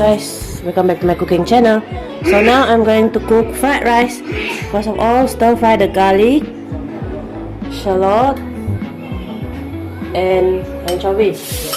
guys, welcome back to my cooking channel. So now I'm going to cook fried rice. First of all, stir fry the garlic, shallot and anchovies.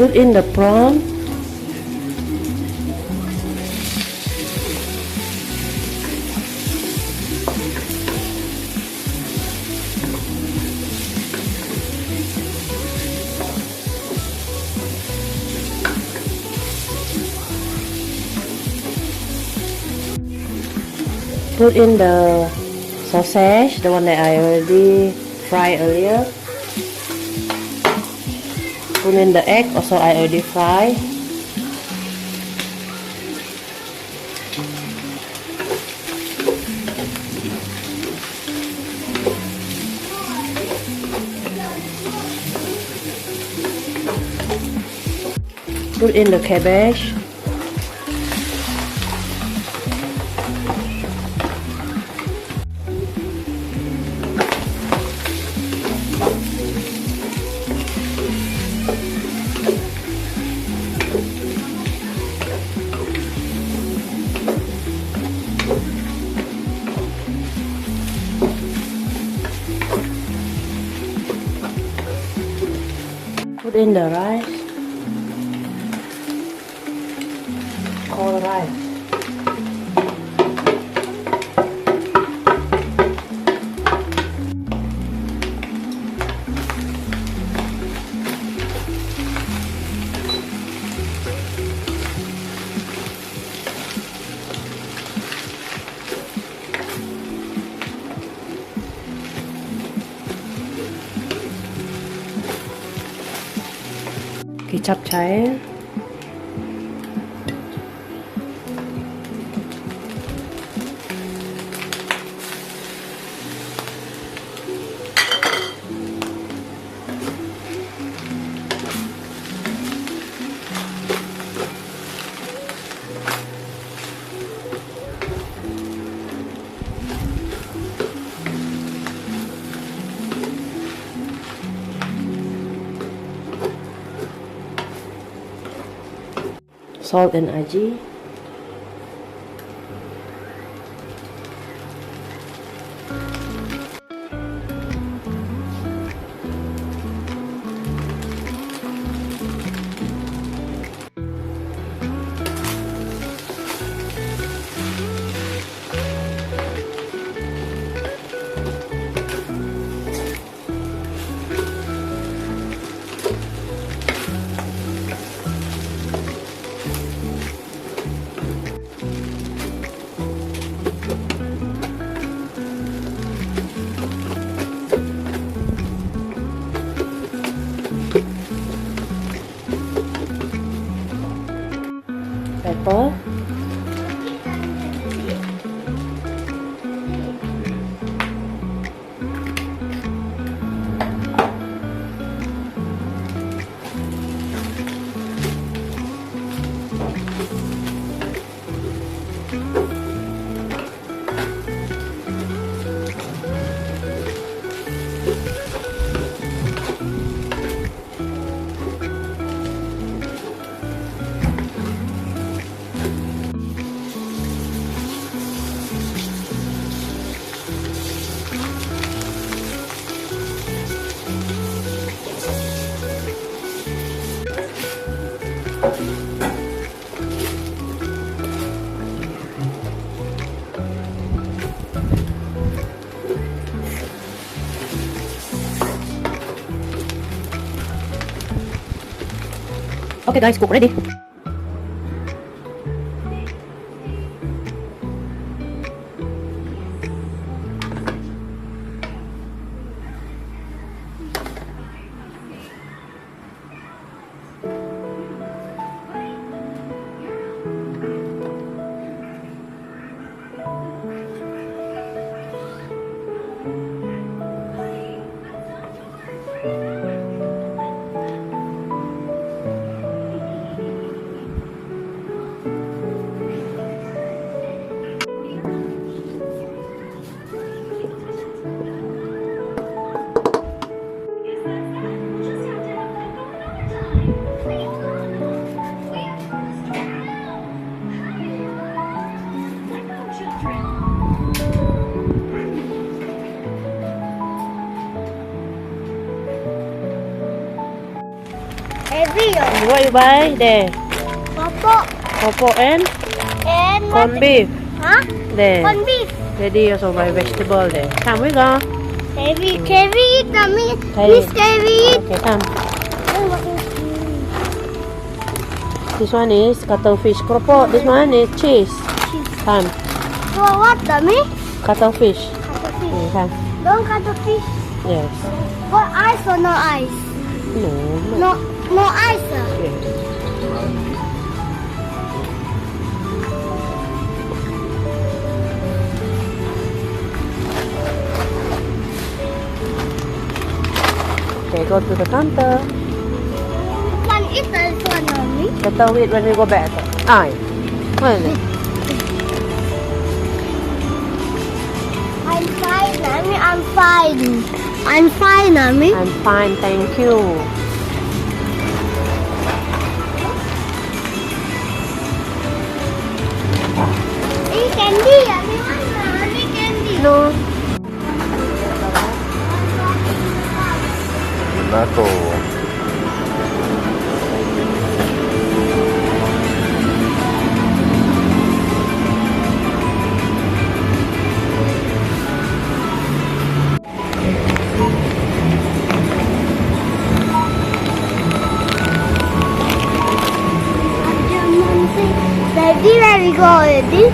Put in the prawn, put in the sausage, the one that I already fried earlier. Put in the egg, also I already fried. Put in the cabbage. Put in the rice, all rice. Kicap cair, salt and aji, pepper, okay guys, cook ready. what you buy? There. Popo and corn beef. Huh? There. Corn beef. Daddy also buy vegetable there. Come, we go. Can we eat the meat? Miss, can we eat? Okay, come. This one is cuttlefish cropo. This one is cheese. Come. For what, dummy? Cuttlefish. Cuttlefish. Come. Don't cut the fish. Yes. For ice or no ice? No. No ice. Yes. Okay, go to the counter. You can eat this one, mommy. Better wait when we go back. Aye. Well, I'm fine, mommy. I'm fine. I'm fine, mommy. I'm fine, thank you. Eat candy, mommy. Mommy, candy. No. Nato. Daddy, where we go already?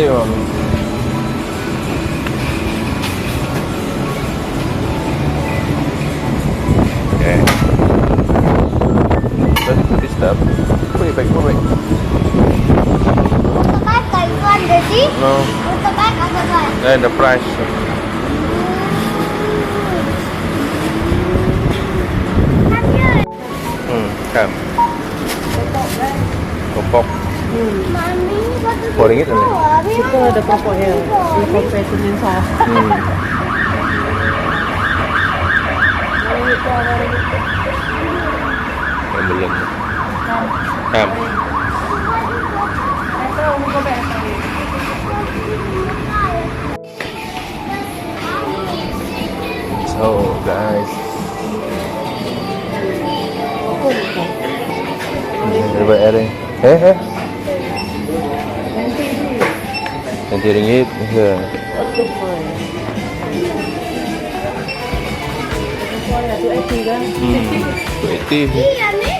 Tiêu mà okay. Let's put this stuff. Put it back. Put the bag like one, Daddy. No. Put the bag on the bag. And the price. Come. Kopok. Mommy, what is Pouring it only. Cheaper the popo here. You compare to Minsa. Belum. Come. So guys, everybody adding. Hey. 20 ringgit. Yeah. $280. Iya, Miss.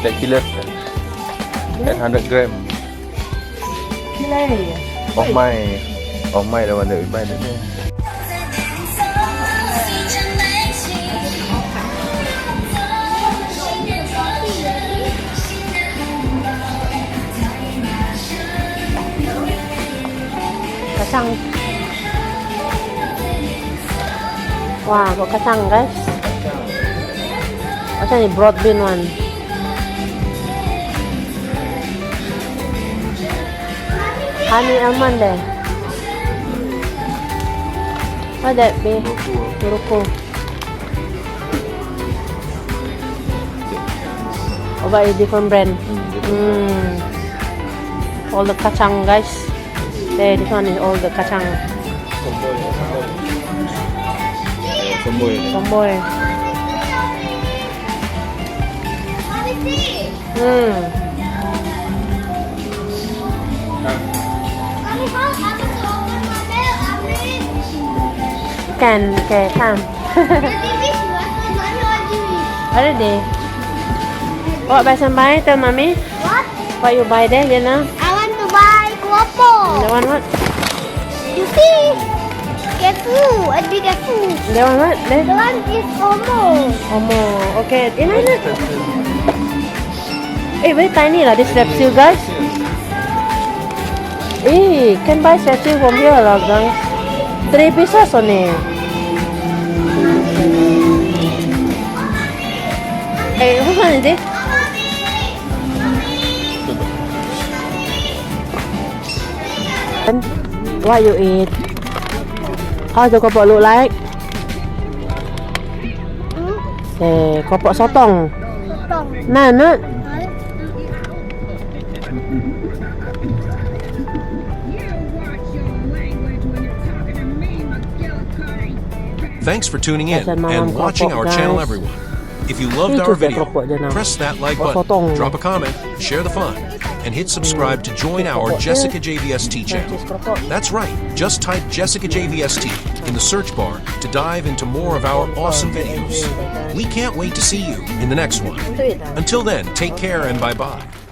That killer. 800 gram. Fillet. Of my the one that we buy today. Kacang. Wah, kok kacang guys? Kacang ni broad bean one. Honey almond there. What that be? Ruko. Oh, by a different brand. All the kacang guys. There, this one is all the kacang. Tomboy. Can. Okay, come. What are they? What buy some buy? Tell mommy. What? What you buy there, you know? I want to buy guapo. The one what? You see? Careful. Be careful. The one what? The There. one is Omo. Omo. Okay. In mana? Very tiny lah this capsule, guys. Can buy capsule from here lah, guys. 3 pieces only. Which one is it? What you eat? How the kopok look like? Kopok sotong. Nah, not. Thanks for tuning in Pasal and malam watching kopok, our channel, guys. everyone. If you loved Itu our saya video, kopok je nak. press that like Kopok button, sotong. drop a comment, share the fun, and hit subscribe to join our Kopok Jessicajvst channel. Just kopok. That's right, just type Jessicajvst in the search bar to dive into more of our awesome videos. We can't wait to see you in the next one. Until then, take care and bye-bye.